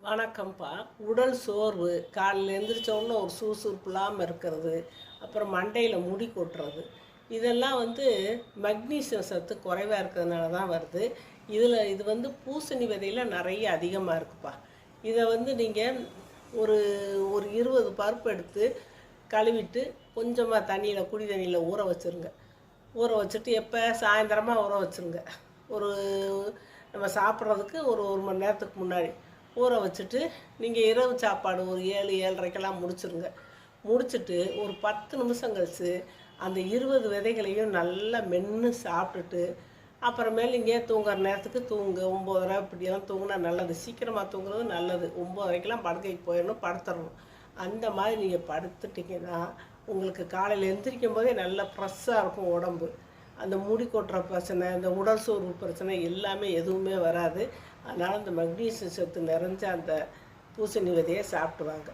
வணக்கம்ப்பா. உடல் சோர்வு, காலையில் எந்திரிச்சோடனே ஒரு சுறுசுறுப்பு இல்லாமல் இருக்கிறது, அப்புறம் மண்டையில் முடி கொட்டுறது, இதெல்லாம் மக்னீசியம் சத்து குறைவாக இருக்கிறதுனால தான் வருது. இது பூசணி விதையில் நிறைய அதிகமாக இருக்குப்பா. இதை நீங்கள் ஒரு ஒரு 20 பருப்பு எடுத்து கழுவிட்டு கொஞ்சமாக குடி தண்ணியில் ஊற வச்சுருங்க. ஊற வச்சுட்டு எப்போ சாயந்தரமாக ஊற வச்சுருங்க. ஒரு நம்ம சாப்பிட்றதுக்கு ஒரு மணி நேரத்துக்கு முன்னாடி ஊற வச்சுட்டு நீங்கள் இரவு சாப்பாடு ஒரு 7-7:30க்கெல்லாம் முடிச்சுருங்க. முடிச்சுட்டு ஒரு 10 நிமிஷம் கழித்து அந்த 20 விதைகளையும் நல்லா மென்று சாப்பிட்டுட்டு அப்புறமேல் நீங்கள் தூங்குற நேரத்துக்கு 9:30 இப்படியெல்லாம் தூங்கினா நல்லது. சீக்கிரமாக தூங்குறது நல்லது. 9:30க்கெல்லாம் படுக்கைக்கு போயிடணும், படுத்துடணும். அந்த மாதிரி நீங்கள் படுத்துட்டிங்கன்னா உங்களுக்கு காலையில் எந்திரிக்கும் போதே நல்லா ஃப்ரெஷ்ஷாக இருக்கும் உடம்பு. அந்த முடி கொட்டுற பிரச்சனை, இந்த உடல் சோர்வு பிரச்சனை எல்லாமே எதுவுமே வராது. அதனால் இந்த மக்னீசியம் சத்து நிறைஞ்ச அந்த பூசணி விதையை சாப்பிட்டு வாங்க.